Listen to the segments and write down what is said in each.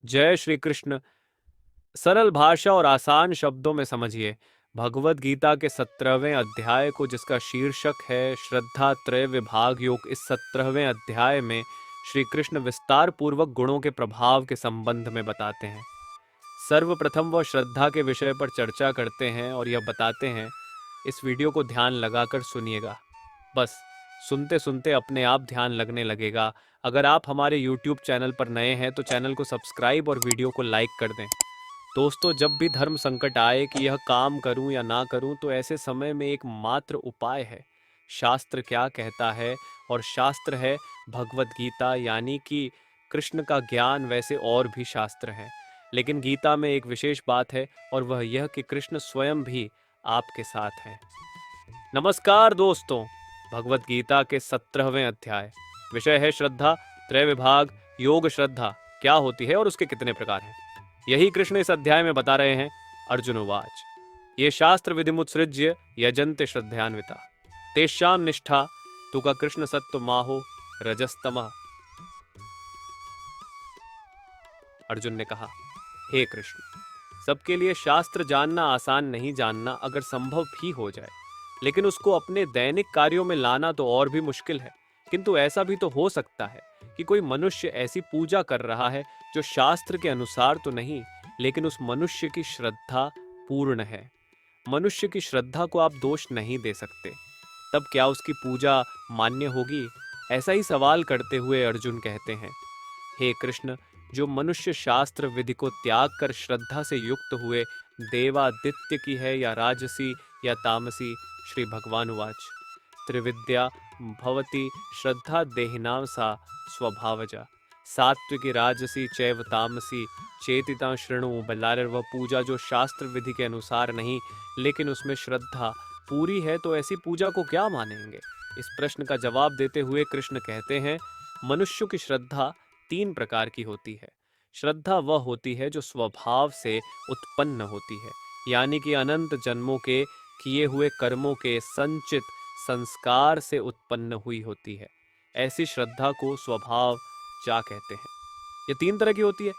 जय श्री कृष्ण। सरल भाषा और आसान शब्दों में समझिए भगवत गीता के 17वें अध्याय को, जिसका शीर्षक है श्रद्धा त्रय विभाग योग। इस 17वें अध्याय में श्री कृष्ण विस्तार पूर्वक गुणों के प्रभाव के संबंध में बताते हैं। सर्वप्रथम वह श्रद्धा के विषय पर चर्चा करते हैं और यह बताते हैं, इस वीडियो को ध्यान लगाकर सुनिएगा। बस सुनते सुनते अपने आप ध्यान लगने लगेगा। अगर आप हमारे YouTube चैनल पर नए हैं तो चैनल को सब्सक्राइब और वीडियो को लाइक कर दें। दोस्तों, जब भी धर्म संकट आए कि यह काम करूं या ना करूं, तो ऐसे समय में एक मात्र उपाय है। शास्त्र क्या कहता है? और शास्त्र है भगवत गीता, यानी कि कृष्ण का ज्ञान। वैसे और भी शास्त्र हैं, लेकिन गीता में एक विशेष बात है, और वह यह कि कृष्ण स्वयं भी आपके साथ हैं। नमस्कार दोस्तों, भगवत गीता के 17वें अध्याय, विषय है श्रद्धा त्रय विभाग योग। श्रद्धा क्या होती है और उसके कितने प्रकार हैं, यही कृष्ण इस अध्याय में बता रहे हैं। अर्जुन उवाच, ये शास्त्र विधिमुत्सृज्य यजन्ते श्रद्धयान्विता तेषां निष्ठा तुका कृष्ण सत्व माहो रजस्तमः। अर्जुन ने कहा, हे कृष्ण, सबके लिए शास्त्र जानना आसान नहीं, जानना अगर संभव भी हो जाए, लेकिन उसको अपने दैनिक कार्यों में लाना तो और भी मुश्किल है। किंतु ऐसा भी तो हो सकता है कि कोई मनुष्य ऐसी पूजा कर रहा है जो शास्त्र के अनुसार तो नहीं, लेकिन उस मनुष्य की श्रद्धा पूर्ण है। मनुष्य की श्रद्धा को आप दोष नहीं दे सकते, तब क्या उसकी पूजा मान्य होगी? ऐसा ही सवाल करते हुए अर्जुन कहते हैं, हे कृष्ण, जो मनुष्य शास्त्र विधि को त्याग कर श्रद्धा से युक्त हुए, देवादित्य की है या राजसी या तामसी? श्री भगवान उवाच, त्रिविद्या भवति श्रद्धा देहिनां सा स्वभावजा सात्विकी राजसी चैव तामसी चेतिता शृणु। बल्लार, वह पूजा जो शास्त्र विधि के अनुसार नहीं, लेकिन उसमें श्रद्धा पूरी है, तो ऐसी पूजा को क्या मानेंगे? इस प्रश्न का जवाब देते हुए कृष्ण कहते हैं, मनुष्य की श्रद्धा 3 प्रकार की होती है। श्रद्धा वह होती है जो स्वभाव से उत्पन्न होती है, यानी कि अनंत जन्मों के किए हुए कर्मों के संचित संस्कार से उत्पन्न हुई होती है। ऐसी श्रद्धा को स्वभाव जा कहते हैं। ये 3 तरह की होती है,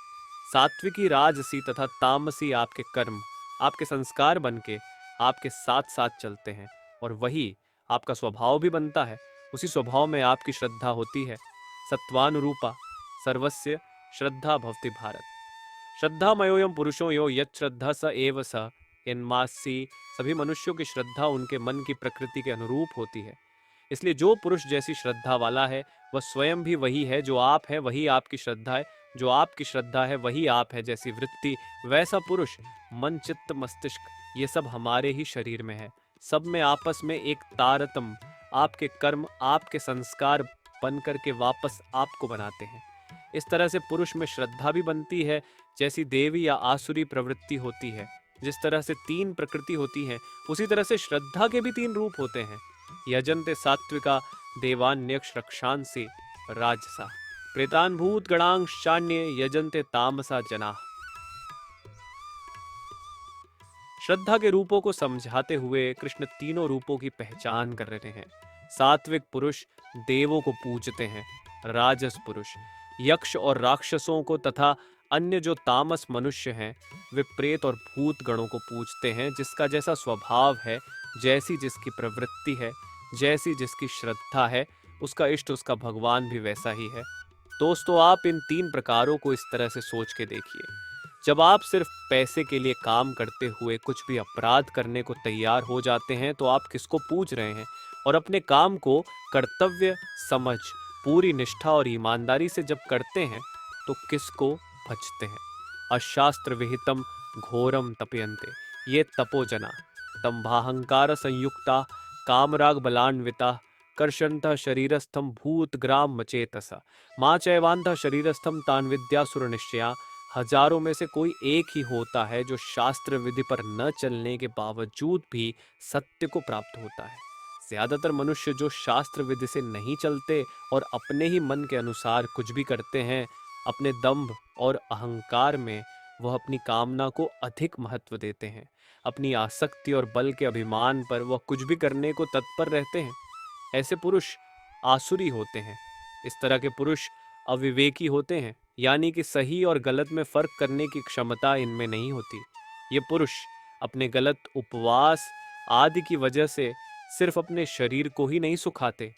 सात्विकी, राजसी तथा तामसी। आपके कर्म, आपके संस्कार बनके आपके साथ साथ चलते हैं, और वही आपका स्वभाव भी बनता है। उसी स्वभाव में आपकी श्रद्धा होती है। सत्वानुरूपा सर्वस्य श्रद्धा भवति भारत। श्रद्धा मयोयम पुरुषो यो यत् श्रद्धा स एव स यन्मासी। सभी मनुष्यों की श्रद्धा उनके मन की प्रकृति के अनुरूप होती है। इसलिए जो पुरुष जैसी श्रद्धा वाला है, वह स्वयं भी वही है। जो आप है वही आपकी श्रद्धा है, जो आपकी श्रद्धा है वही आप है। जैसी वृत्ति वैसा पुरुष। मन चित्त मस्तिष्क ये सब हमारे ही शरीर में है। सब में आपस में एक तारतम। आपके कर्म, आपके संस्कार बन करके वापस आपको बनाते हैं। इस तरह से पुरुष में श्रद्धा भी बनती है। जैसी देवी या आसुरी प्रवृत्ति होती है, जिस तरह से 3 प्रकृति होती हैं, उसी तरह से श्रद्धा के भी 3 रूप होते हैं। यजन्ते सात्विका देवान्यक्ष रक्षांसि राजसा प्रेतान भूत गणांशान्य यजन्ते तामसा जना। श्रद्धा के रूपों को समझाते हुए कृष्ण तीनों रूपों की पहचान कर रहे हैं। सात्विक पुरुष देवों को पूजते हैं, राजस पुरुष यक्ष और राक्षसों को, तथा अन्य जो तामस मनुष्य हैं वे प्रेत और भूत गणों को पूजते हैं। जिसका जैसा स्वभाव है, जैसी जिसकी प्रवृत्ति है, जैसी जिसकी श्रद्धा है, उसका इष्ट, उसका भगवान भी वैसा ही है। दोस्तों, आप इन 3 प्रकारों को इस तरह से सोच के देखिए। जब आप सिर्फ पैसे के लिए काम करते हुए कुछ भी अपराध करने को तैयार हो जाते हैं, तो आप किसको पूज रहे हैं? और अपने काम को कर्तव्य समझ पूरी निष्ठा और ईमानदारी से जब करते हैं, तो किसको भजते हैं? अशास्त्र विहितम घोरम तपयन्ते ये तपोजना तंभाहंकार संयुक्ता कामराग बलान्विता कर्षन्तः शरीरस्थम भूत ग्राम मचेतसा माँ चैवान्तः शरीरस्थम तान विद्यासुर निश्चया। हजारों में से कोई एक ही होता है जो शास्त्र विधि पर न चलने के बावजूद भी सत्य को प्राप्त होता है। ज्यादातर मनुष्य जो शास्त्र विधि से नहीं चलते और अपने ही मन के अनुसार कुछ भी करते हैं, अपने दंभ और अहंकार में वह अपनी कामना को अधिक महत्व देते हैं। अपनी आसक्ति और बल के अभिमान पर वह कुछ भी करने को तत्पर रहते हैं। ऐसे पुरुष आसुरी होते हैं। इस तरह के पुरुष अविवेकी होते हैं, यानी कि सही और गलत में फर्क करने की क्षमता इनमें नहीं होती। ये पुरुष अपने गलत उपवास आदि की वजह से सिर्फ अपने शरीर को ही नहीं सुखाते,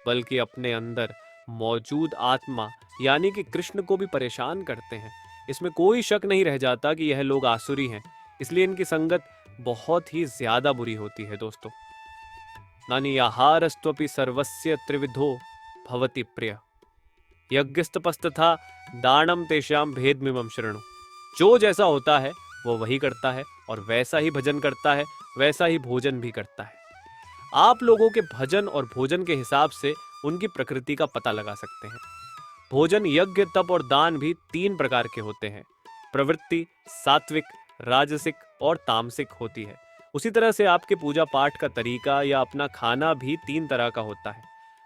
बल्कि अपने अंदर मौजूद आत्मा यानी कि कृष्ण को भी परेशान करते हैं। इसमें कोई शक नहीं रह जाता कि यह लोग आसुरी हैं, इसलिए इनकी संगत बहुत ही ज्यादा बुरी होती है दोस्तों। नानी आहारस्त्वपि सर्वस्य त्रिविधो भवति प्रिय यज्ञस्तपस्तथा दानम तेषाम भेदमिमं शृणु। जो जैसा होता है वो वही करता है और वैसा ही भजन करता है, वैसा ही भोजन भी करता है। आप लोगों के भजन और भोजन के हिसाब से उनकी प्रकृति का पता लगा सकते हैं। भोजन, यज्ञ, तप और दान भी 3 प्रकार के होते हैं। प्रवृत्ति सात्विक, राजसिक और तामसिक होती है। उसी तरह से आपके पूजा पाठ का तरीका या अपना खाना भी 3 तरह का होता है।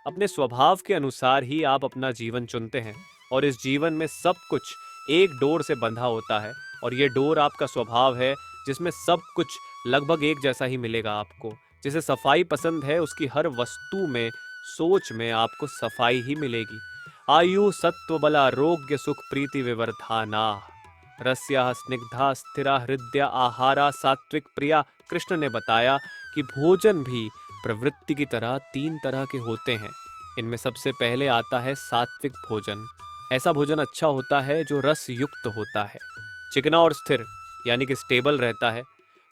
अपने स्वभाव के अनुसार ही आप अपना जीवन चुनते हैं और इस जीवन में सब कुछ एक डोर से बंधा होता है और ये डोर आपका स्वभाव है, जिसमें सब कुछ लगभग एक जैसा ही मिलेगा आपको। जिसे सफाई पसंद है उसकी हर वस्तु में, सोच में आपको सफाई ही मिलेगी। आयु सत्व बल आरोग्य सुख प्रीति विवर्धाना रस्या स्निग्धा स्थिरा हृदया आहारा सात्विक प्रिया। कृष्ण ने बताया कि भोजन भी प्रवृत्ति की तरह 3 तरह के होते हैं। इनमें सबसे पहले आता है सात्विक भोजन। ऐसा भोजन अच्छा होता है जो रस युक्त होता है, चिकना और स्थिर यानी कि स्टेबल रहता है।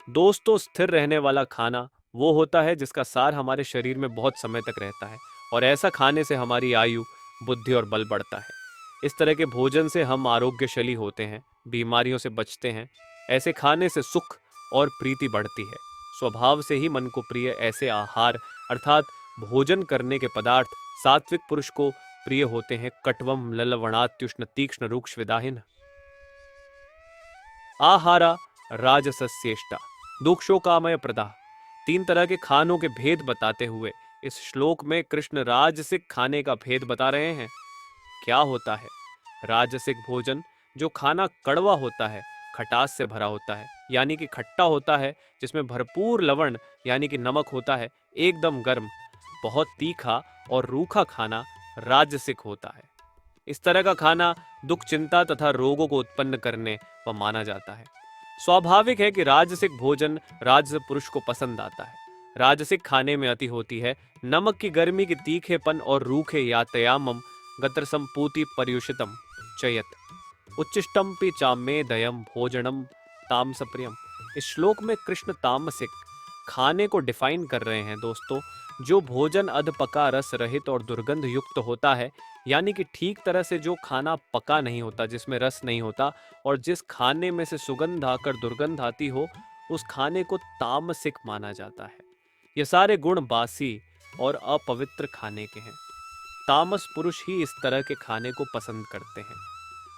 दोस्तों, स्थिर रहने वाला खाना वो होता है जिसका सार हमारे शरीर में बहुत समय तक रहता है और ऐसा खाने से हमारी आयु, बुद्धि और बल बढ़ता है। इस तरह के भोजन से हम आरोग्यशाली होते हैं, बीमारियों से बचते हैं। ऐसे खाने से सुख और प्रीति बढ़ती है। स्वभाव से ही मन को प्रिय ऐसे आहार अर्थात भोजन करने के पदार्थ सात्विक पुरुष को प्रिय होते हैं। कट्वम ललवणात्युष्ण तीक्ष्ण रूक्ष विदाहिन आहारा राजसस्येष्टा दुक्षोकामय प्रदा। 3 तरह के खानों के भेद बताते हुए इस श्लोक में कृष्ण राजसिक खाने का भेद बता रहे हैं। क्या होता है राजसिक भोजन? जो खाना कड़वा होता है, खटास से भरा होता है यानी कि खट्टा होता है, जिसमें भरपूर लवण यानी कि नमक होता है, एकदम गर्म, बहुत तीखा और रूखा खाना राजसिक होता है। इस तरह का खाना दुख, चिंता तथा रोगों को उत्पन्न करने व माना जाता है। स्वाभाविक है कि राजसिक भोजन राजस पुरुष को पसंद आता है। राजसिक खाने में अति होती है नमक की गर्मी की तीखेपन और रूखे यातयामम गत्रसम पूति पर्युषितम चयत उच्चिष्टम पि चामेदयम भोजनम तामसप्रियम। इस श्लोक में कृष्ण तामसिक खाने को डिफाइन कर रहे हैं दोस्तों। जो भोजन अधपका, रस रहित और दुर्गंध युक्त होता है, यानी कि ठीक तरह से जो खाना पका नहीं होता, जिसमें रस नहीं होता और जिस खाने में से सुगंध आकर दुर्गंध आती हो, उस खाने को तामसिक माना जाता है। ये सारे गुण बासी और अपवित्र खाने के हैं। तामस पुरुष ही इस तरह के खाने को पसंद करते हैं।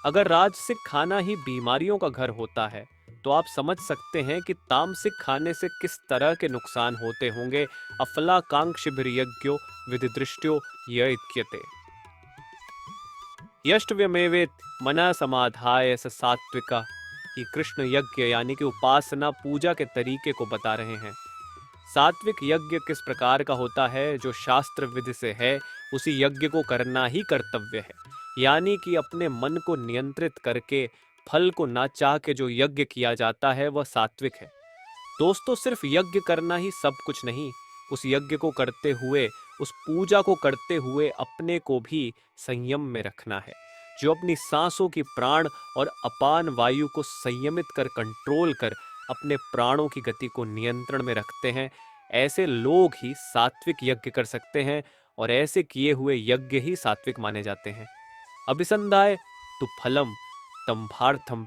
अगर राजसिक खाना ही बीमारियों का घर होता है तो आप समझ सकते हैं कि तामसिक खाने से किस तरह के नुकसान होते होंगे। अफलाकांक्षिभिर्यज्ञो विधिदृष्ट्यो यज्ञते यष्टव्यमेवेत मना समाधाय स सात्विका। कि कृष्ण यज्ञ यानी कि उपासना पूजा के तरीके को बता रहे हैं। सात्विक यज्ञ किस प्रकार का होता है? जो शास्त्र विधि से है उसी यज्ञ को करना ही कर्तव्य है, यानी कि अपने मन को नियंत्रित करके फल को ना चाह के जो यज्ञ किया जाता है वह सात्विक है। दोस्तों, सिर्फ यज्ञ करना ही सब कुछ नहीं, उस यज्ञ को करते हुए, उस पूजा को करते हुए अपने को भी संयम में रखना है। जो अपनी सांसों की प्राण और अपान वायु को संयमित कर, कंट्रोल कर अपने प्राणों की गति को नियंत्रण में रखते हैं, ऐसे लोग ही सात्विक यज्ञ कर सकते हैं और ऐसे किए हुए यज्ञ ही सात्विक माने जाते हैं। अभिसंधाय तु फलम तंभार्थम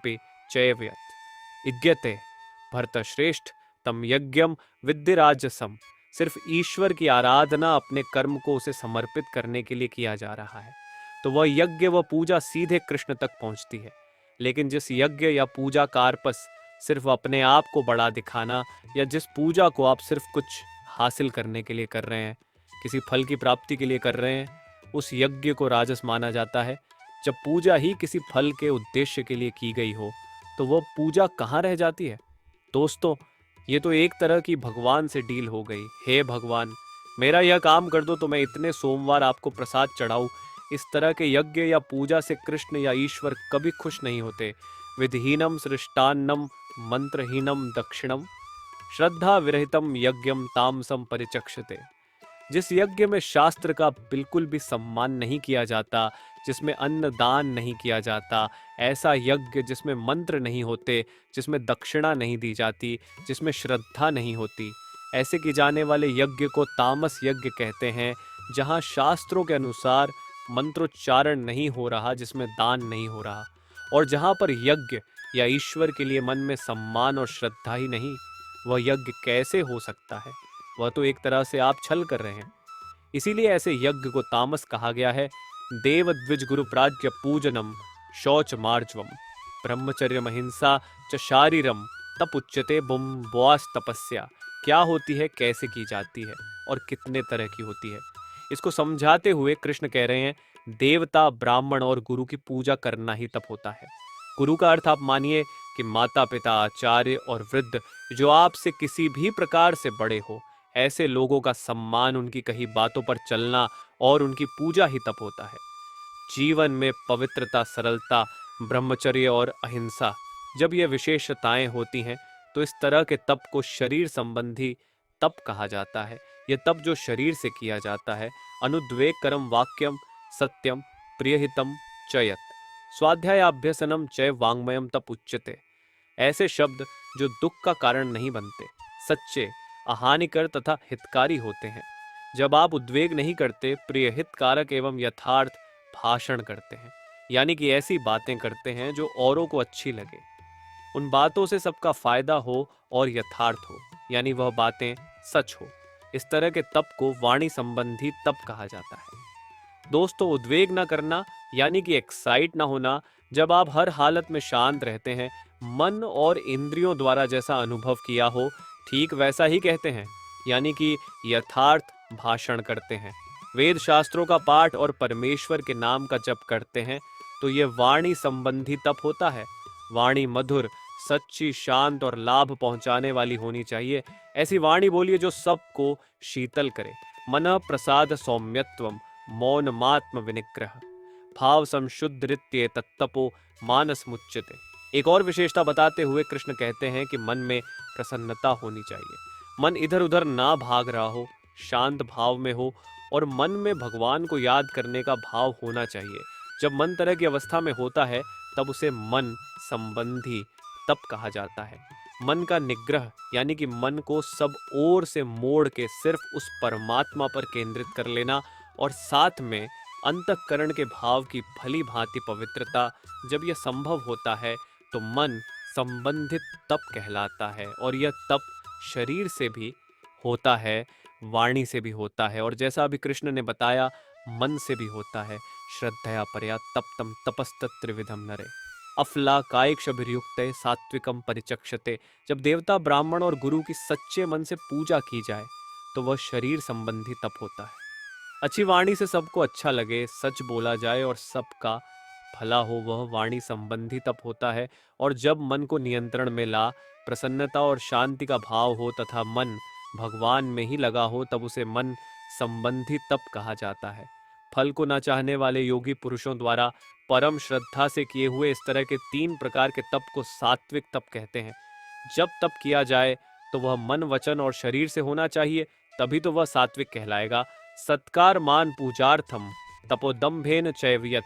चयव्यत इज्ञते भरतश्रेष्ठ तम यज्ञम विद्यराजसम। सिर्फ ईश्वर की आराधना, अपने कर्म को उसे समर्पित करने के लिए किया जा रहा है तो वह यज्ञ व पूजा सीधे कृष्ण तक पहुंचती है। लेकिन जिस यज्ञ या पूजा का पर्पस सिर्फ अपने आप को बड़ा दिखाना, या जिस पूजा को आप सिर्फ कुछ हासिल करने के लिए कर रहे हैं, किसी फल की प्राप्ति के लिए कर रहे हैं, उस यज्ञ को राजस माना जाता है। जब पूजा ही किसी फल के उद्देश्य के लिए की गई हो तो वह पूजा कहाँ रह जाती है? दोस्तों, ये तो एक तरह की भगवान से डील हो गई। हे भगवान, मेरा यह काम कर दो तो मैं इतने सोमवार आपको प्रसाद चढ़ाऊं, इस तरह के यज्ञ या पूजा से कृष्ण या ईश्वर कभी खुश नहीं होते। विधिहीनम सृष्टान्नम मंत्रहीनम दक्षिणम श्रद्धा विरहितम यज्ञम तामसम परिचक्षते। जिस यज्ञ में शास्त्र का बिल्कुल भी सम्मान नहीं किया जाता, जिसमें अन्न दान नहीं किया जाता, ऐसा यज्ञ जिसमें मंत्र नहीं होते, जिसमें दक्षिणा नहीं दी जाती, जिसमें श्रद्धा नहीं होती, ऐसे की जाने वाले यज्ञ को तामस यज्ञ कहते हैं। जहाँ शास्त्रों के अनुसार मंत्रोच्चारण नहीं हो रहा, जिसमें दान नहीं हो रहा, और जहाँ पर यज्ञ या ईश्वर के लिए मन में सम्मान और श्रद्धा ही नहीं, वह यज्ञ कैसे हो सकता है? वह तो एक तरह से आप छल कर रहे हैं। इसीलिए ऐसे यज्ञ को तामस कहा गया है। देव द्विज गुरु प्राज्ञ पूजनम शौच मार्जवम ब्रह्मचर्य महिंसा च शारीरम तप उच्यते बुम बुआस तपस्या। क्या होती है, कैसे की जाती है और कितने तरह की होती है, इसको समझाते हुए कृष्ण कह रहे हैं, देवता, ब्राह्मण और गुरु की पूजा करना ही तप होता है। गुरु का अर्थ आप मानिए कि माता पिता, आचार्य और वृद्ध जो आपसे किसी भी प्रकार से बड़े हो, ऐसे लोगों का सम्मान, उनकी कही बातों पर चलना और उनकी पूजा ही तप होता है। जीवन में पवित्रता, सरलता, ब्रह्मचर्य और अहिंसा, जब ये विशेषताएं होती हैं तो इस तरह के तप को शरीर संबंधी तप कहा जाता है। यह तप जो शरीर से किया जाता है, अनुद्वेग करम वाक्यम सत्यम प्रियहितम चयत स्वाध्यायाभ्यसनम चय वांग्मयम तप उच्यते। ऐसे शब्द जो दुख का कारण नहीं बनते, सच्चे, अहानिकर तथा हितकारी होते हैं। जब आप उद्वेग नहीं करते, प्रिय, हितकारक एवं यथार्थ भाषण करते हैं, यानी कि ऐसी बातें करते हैं जो औरों को अच्छी लगे, उन बातों से सबका फायदा हो और यथार्थ हो, यानी वह बातें सच हो, इस तरह के तप को वाणी संबंधी तप कहा जाता है। दोस्तों, उद्वेग न करना यानी कि एक्साइट ना होना, जब आप हर हालत में शांत रहते हैं, मन और इंद्रियों द्वारा जैसा अनुभव किया हो ठीक वैसा ही कहते हैं, यानी कि यथार्थ भाषण करते हैं, वेद शास्त्रों का पाठ और परमेश्वर के नाम का जप करते हैं, तो ये वाणी संबंधी तप होता है। वाणी मधुर, सच्ची, शांत और लाभ पहुंचाने वाली होनी चाहिए। ऐसी वाणी बोलिए जो सबको शीतल करे। मन प्रसाद सौम्यत्वम मौनमात्म विनिग्रह भाव संशुद्धृत्य तत्तपो मानस मुच्यते। एक और विशेषता बताते हुए कृष्ण कहते हैं कि मन में प्रसन्नता होनी चाहिए। मन इधर उधर ना भाग रहा हो, शांत भाव में हो और मन में भगवान को याद करने का भाव होना चाहिए। जब मन तरह की अवस्था में होता है तब उसे मन संबंधी तप कहा जाता है। मन का निग्रह यानी कि मन को सब ओर से मोड़ के सिर्फ उस परमात्मा पर केंद्रित कर लेना, और साथ में अंतःकरण के भाव की भली भांति पवित्रता, जब यह संभव होता है तो मन संबंधित तप कहलाता है। और यह तप शरीर से भी होता है, वाणी से भी होता है, और जैसा अभी कृष्ण ने बताया, मन से भी होता है। श्रद्धया परया तप्तम तपस्तत्रिविधम नरे अफला कायिक्षभिर्युक्त सात्विकम परिचक्षते। जब देवता, ब्राह्मण और गुरु की सच्चे मन से पूजा की जाए तो वह शरीर संबंधी तप होता है। अच्छी वाणी से सबको अच्छा लगे, सच बोला जाए और सबका भला हो, वह वाणी संबंधी तप होता है। और जब मन को नियंत्रण में ला, प्रसन्नता और शांति का भाव हो तथा मन भगवान में ही लगा हो, तब उसे मन संबंधी तप कहा जाता है। फल को न चाहने वाले योगी पुरुषों द्वारा परम श्रद्धा से किए हुए इस तरह के 3 प्रकार के तप को सात्विक तप कहते हैं। जब तप किया जाए तो वह मन, वचन और शरीर से होना चाहिए, तभी तो वह सात्विक कहलाएगा। सत्कार मान पूजार्थम तपोदम्भेन चैवयत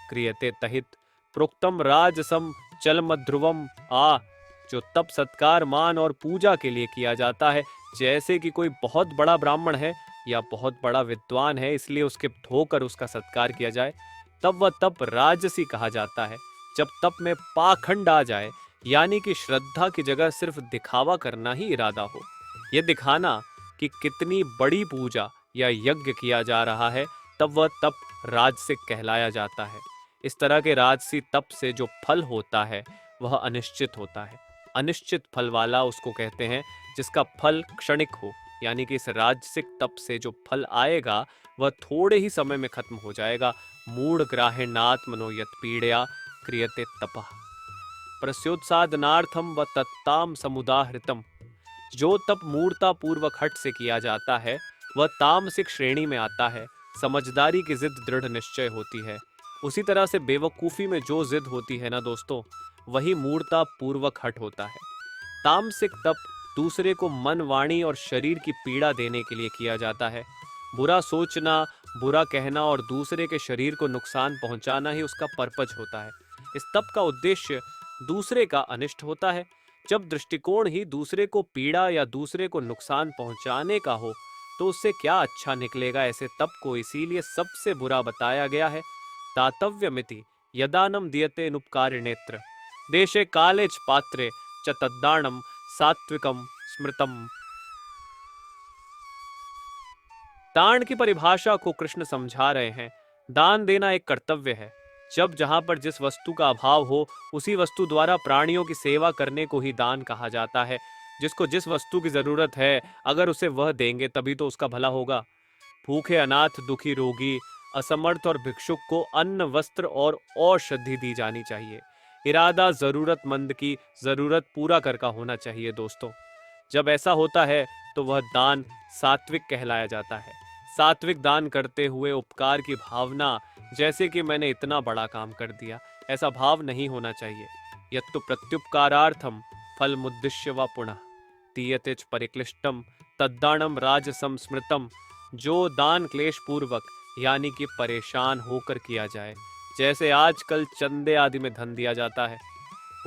क्रियते तहित प्रोक्तम राजसम चलमध्रुवम आ। जो तप सत्कार, मान और पूजा के लिए किया जाता है, जैसे कि कोई बहुत बड़ा ब्राह्मण है या बहुत बड़ा विद्वान है, इसलिए उसके धोकर उसका सत्कार किया जाए, तब वह तप राजसी कहा जाता है। जब तप में पाखंड आ जाए, यानी कि श्रद्धा की जगह सिर्फ दिखावा करना ही इरादा हो, यह दिखाना कि कितनी बड़ी पूजा या यज्ञ किया जा रहा है, तब वह तप राजसिक कहलाया जाता है। इस तरह के राजसी तप से जो फल होता है वह अनिश्चित होता है। अनिश्चित फल वाला उसको कहते हैं जिसका फल क्षणिक हो, यानी कि इस राजसिक तप से जो फल आएगा वह थोड़े ही समय में खत्म हो जाएगा। मूढ़ ग्राहेणात्मनो यत् पीड़या क्रियते तपः प्रस्योत्सादनार्थम व तत्ताम समुदाहृतम। जो तप मूर्ता पूर्वक हठ से किया जाता है वह तामसिक श्रेणी में आता है। समझदारी की जिद दृढ़ निश्चय होती है। उसी तरह से बेवकूफ़ी में जो जिद होती है ना दोस्तों, वही मूर्ता पूर्वक हट होता है। तामसिक तप दूसरे को मन, वाणी और शरीर की पीड़ा देने के लिए किया जाता है। बुरा सोचना, बुरा कहना और दूसरे के शरीर को नुकसान पहुंचाना ही उसका पर्पज होता है। इस तप का उद्देश्य दूसरे का अनिष्ट होता है। जब दृष्टिकोण ही दूसरे को पीड़ा या दूसरे को नुकसान पहुंचाने का हो, तो उससे क्या अच्छा निकलेगा। ऐसे तप को इसीलिए सबसे बुरा बताया गया है। दातव्यमिति यदानम दीयते नुपकारिणेत्र देशे काले च पात्रे च तद्दानम सात्विकम स्मृतम। दान की परिभाषा को कृष्ण समझा रहे हैं। दान देना एक कर्तव्य है। जब जहां पर जिस वस्तु का अभाव हो, उसी वस्तु द्वारा प्राणियों की सेवा करने को ही दान कहा जाता है। जिसको जिस वस्तु की जरूरत है, अगर उसे वह देंगे तभी तो उसका भला होगा। भूखे, अनाथ, दुखी, रोगी, असमर्थ और भिक्षुक को अन्न, वस्त्र और औषधि दी जानी चाहिए। इरादा जरूरतमंद की जरूरत पूरा कर का होना चाहिए दोस्तों। जब ऐसा होता है तो वह दान सात्विक कहलाया जाता है। सात्विक दान करते हुए उपकार की भावना, जैसे कि मैंने इतना बड़ा काम कर दिया, ऐसा भाव नहीं होना चाहिए। यत्तु प्रत्युपकारार्थम फलमुद्दिश्य व पुनः दीयते च परिक्लिष्टम तद्दानम राजसम स्मृतम। जो दान क्लेश पूर्वक यानी कि परेशान होकर किया जाए, जैसे आजकल चंदे आदि में धन दिया जाता है,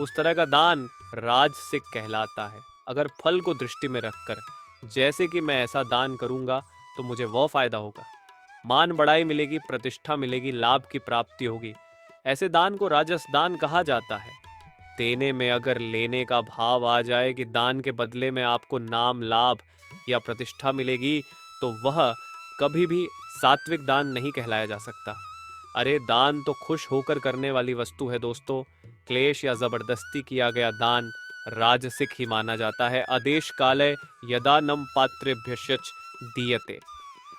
उस तरह का दान राजसिक कहलाता है। अगर फल को दृष्टि में रखकर, जैसे कि मैं ऐसा दान करूंगा तो मुझे वह फायदा होगा, मान बढ़ाई मिलेगी, प्रतिष्ठा मिलेगी, लाभ की प्राप्ति होगी, ऐसे दान को राजस दान कहा जाता है। देने में अगर लेने का भाव आ जाए कि दान के बदले में आपको नाम, लाभ या प्रतिष्ठा मिलेगी, तो वह कभी भी सात्विक दान नहीं कहलाया जा सकता। अरे दान तो खुश होकर करने वाली वस्तु है दोस्तों। क्लेश या जबरदस्ती किया गया दान राजसिक ही माना जाता है। आदेश काले यदा नम पात्रेभ्यश्च दीयते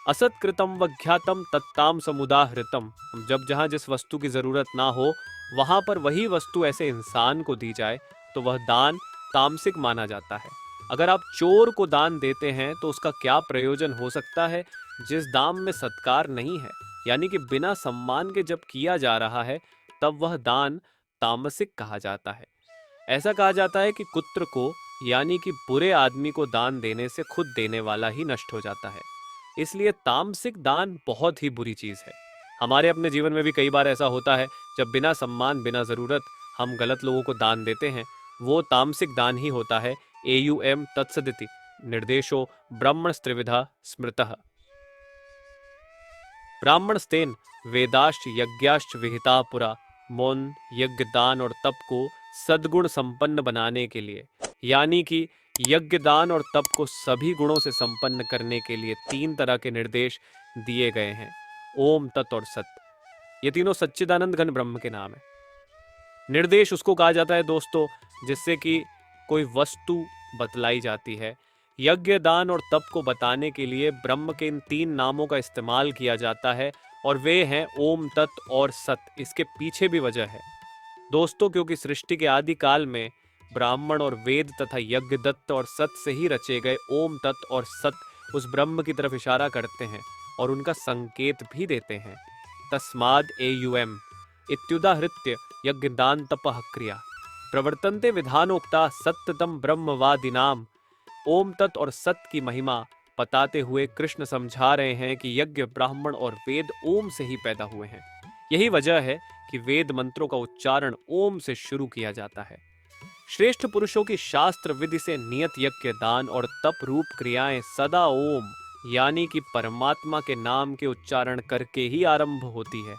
असत्कृतम वज्ञातम तत्ताम समुदाहृतम। जब जहां जिस वस्तु की जरूरत ना हो, वहां पर वही वस्तु ऐसे इंसान को दी जाए तो वह दान तामसिक माना जाता है। अगर आप चोर को दान देते हैं तो उसका क्या प्रयोजन हो सकता है, जिस दाम में सत्कार नहीं है, यानी कि बिना सम्मान के जब किया जा रहा है, तब वह दान तामसिक कहा जाता है। ऐसा कहा जाता है कि कुत्र को यानी कि बुरे आदमी को दान देने से खुद देने वाला ही नष्ट हो जाता है। इसलिए तामसिक दान बहुत ही बुरी चीज है। हमारे अपने जीवन में भी कई बार ऐसा होता है, जब बिना सम्मान, बिना जरूरत हम गलत लोगों को दान देते हैं, वो तामसिक दान ही होता है। एयुएम तत्सदिति निर्देशो ब्राह्मण त्रिविधा स्मृतः। ब्राह्मणस्तेन वेदाश्च यज्ञाश्च विहिता पुरा। मौन, यज्ञ, दान और तप को सद्गुण संपन्न बनाने के लिए, यानी कि यज्ञ, दान और तप को सभी गुणों से संपन्न करने के लिए 3 तरह के निर्देश दिए गए हैं: ओम, तत् और सत। ये तीनों सच्चिदानंद घन ब्रह्म के नाम है। निर्देश उसको कहा जाता है दोस्तों, जिससे कि कोई वस्तु बतलाई जाती है। यज्ञ, दान और तप को बताने के लिए ब्रह्म के इन 3 नामों का इस्तेमाल किया जाता है, और वे हैं ओम, तत् और सत। इसके पीछे भी वजह है दोस्तों, क्योंकि सृष्टि के आदि काल में ब्राह्मण और वेद तथा यज्ञ, दत्त और सत से ही रचे गए ओम, तत् और सत उस ब्रह्म की तरफ इशारा करते हैं और उनका संकेत भी देते हैं। तस्माद एयुएम इत्युदाहृत्य यज्ञ, दान, तपः क्रिया प्रवर्तन्ते विधानोक्ता सत्यतम ब्रह्मवादिनाम। ओम, तत् और सत की महिमा बताते हुए कृष्ण समझा रहे हैं कि यज्ञ, ब्राह्मण और वेद ओम से ही पैदा हुए हैं। यही वजह है कि वेद मंत्रों का उच्चारण ओम से शुरू किया जाता है। श्रेष्ठ पुरुषों की शास्त्र विधि से नियत यज्ञ, दान और तप रूप क्रियाएं सदा ओम यानी कि परमात्मा के नाम के उच्चारण करके ही आरंभ होती है।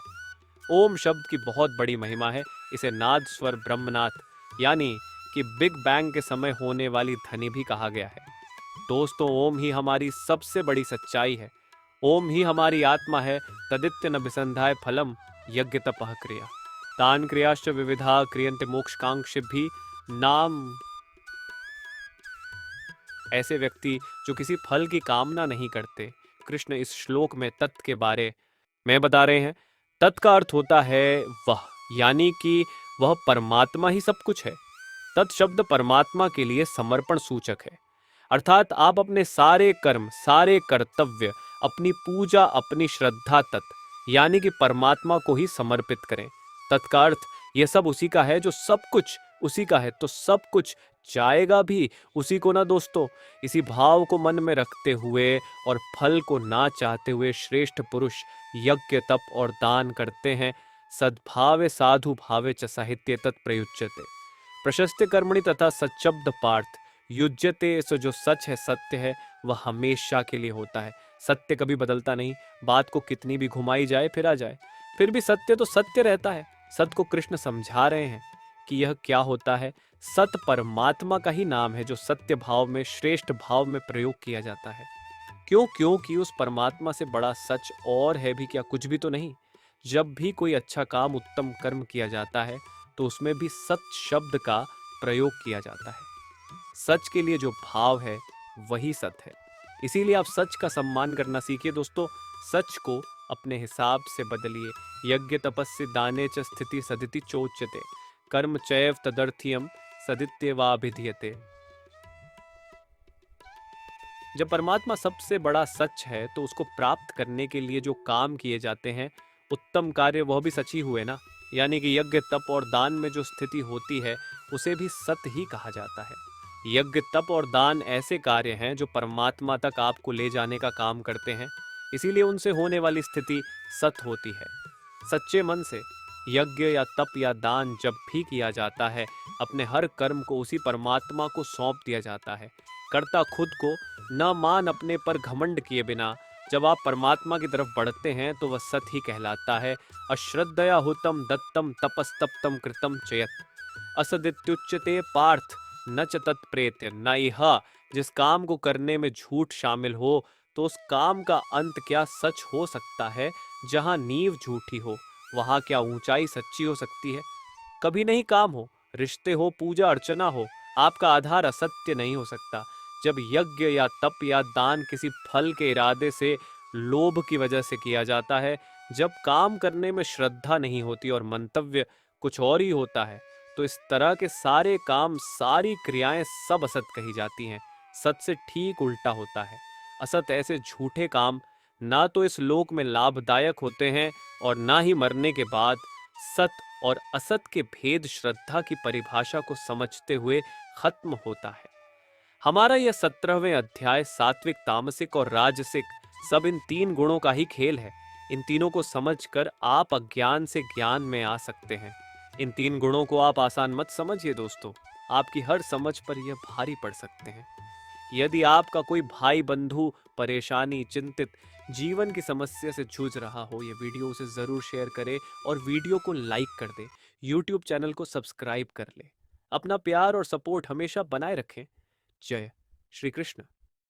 ओम शब्द की बहुत बड़ी महिमा है। इसे नाद स्वर ब्रह्मनाथ यानी कि बिग बैंग के समय होने वाली ध्वनि भी कहा गया है। दोस्तों, ओम ही हमारी सबसे बड़ी सच्चाई है। ओम ही हमारी आत्मा है। तदित्य न विसंधाय फलम यज्ञ, तपः क्रिया दान क्रियाश्च विविधा क्रियन्ते मोक्षकांक्षी भी नाम। ऐसे व्यक्ति जो किसी फल की कामना नहीं करते, कृष्ण इस श्लोक में तत् के बारे में बता रहे हैं। तत् का अर्थ होता है वह, यानी कि वह परमात्मा ही सब कुछ है। तत् शब्द परमात्मा के लिए समर्पण सूचक है। अर्थात आप अपने सारे कर्म, सारे कर्तव्य अपनी पूजा अपनी श्रद्धा तत् यानी कि परमात्मा को ही समर्पित करें। तत्का अर्थ यह सब उसी का है, जो सब कुछ उसी का है तो सब कुछ जाएगा भी उसी को ना दोस्तों। इसी भाव को मन में रखते हुए और फल को ना चाहते हुए श्रेष्ठ पुरुष यज्ञ तप और दान करते हैं। सद्भावे साधु भावे च साहित्य तत् प्रयुज्यते प्रशस्त्य कर्मणि तथा सच्चब्द पार्थ युज्यते। सो जो सच है, सत्य है, वह हमेशा के लिए होता है। सत्य कभी बदलता नहीं, बात को कितनी भी घुमाई जाए फिरा जाए, फिर भी सत्य तो सत्य रहता है। सत्य को कृष्ण समझा रहे हैं कि यह क्या होता है। सत परमात्मा का ही नाम है, जो सत्य भाव में श्रेष्ठ भाव में प्रयोग किया जाता है। क्यों? क्योंकि उस परमात्मा से बड़ा सच और है भी क्या? कुछ भी तो नहीं। जब भी कोई अच्छा काम उत्तम कर्म किया जाता है तो उसमें भी सत शब्द का प्रयोग किया जाता है। सच के लिए जो भाव है वही सत है। इसीलिए आप सच का सम्मान करना सीखिए दोस्तों। सच को अपने हिसाब से बदलिए। यज्ञ तपस्या दाने च स्थिति सदिति चोच्यते कर्म चैव तदर्थियम सदित्यवाभिधीयते। जब परमात्मा सबसे बड़ा सच है तो उसको प्राप्त करने के लिए जो काम किए जाते हैं उत्तम कार्य, वह भी सच ही हुए ना। यानी कि यज्ञ तप और दान में जो स्थिति होती है उसे भी सत ही कहा जाता है। यज्ञ तप और दान ऐसे कार्य हैं जो परमात्मा तक आपको ले जाने का काम करते हैं, इसीलिए उनसे होने वाली स्थिति सत होती है। सच्चे मन से यज्ञ या तप या दान जब भी किया जाता है, अपने हर कर्म को उसी परमात्मा को सौंप दिया जाता है। कर्ता खुद को न मान अपने पर घमंड किए बिना जब आप परमात्मा की तरफ बढ़ते हैं तो वह सत ही कहलाता है। अश्रद्धया हुतम दत्तम तपस्तप्तम कृतम चयत असदित्युच्यते पार्थ न च तत्प्रेत्य न इह। जिस काम को करने में झूठ शामिल हो तो उस काम का अंत क्या सच हो सकता है? जहां नींव झूठी हो वहां क्या ऊंचाई सच्ची हो सकती है? कभी नहीं। काम हो, रिश्ते हो, पूजा अर्चना हो, आपका आधार असत्य नहीं हो सकता। जब यज्ञ या तप या दान किसी फल के इरादे से, लोभ की वजह से किया जाता है, जब काम करने में श्रद्धा नहीं होती और मंतव्य कुछ और ही होता है, तो इस तरह के सारे काम, सारी क्रियाएं सब असत कही जाती हैं। सत से ठीक उल्टा होता है। असत ऐसे झूठे काम ना तो इस लोक में लाभदायक होते हैं और ना ही मरने के बाद। सत और असत के भेद श्रद्धा की परिभाषा को समझते हुए खत्म होता है। हमारा यह 17वें अध्याय सात्विक, तामसिक और राजसिक सब इन तीन गुणों का ही खेल है। इन तीनों को समझकर आप अज्ञान से ज्ञान में आ सकते हैं। इन तीन गुणों को आप आसान मत समझिए दोस्तों, आपकी हर समझ पर यह भारी पड़ सकते हैं। यदि आपका कोई भाई बंधु परेशानी, चिंतित, जीवन की समस्या से जूझ रहा हो, यह वीडियो उसे जरूर शेयर करे और वीडियो को लाइक कर दे। यूट्यूब चैनल को सब्सक्राइब कर ले। अपना प्यार और सपोर्ट हमेशा बनाए रखें। जय श्री कृष्ण।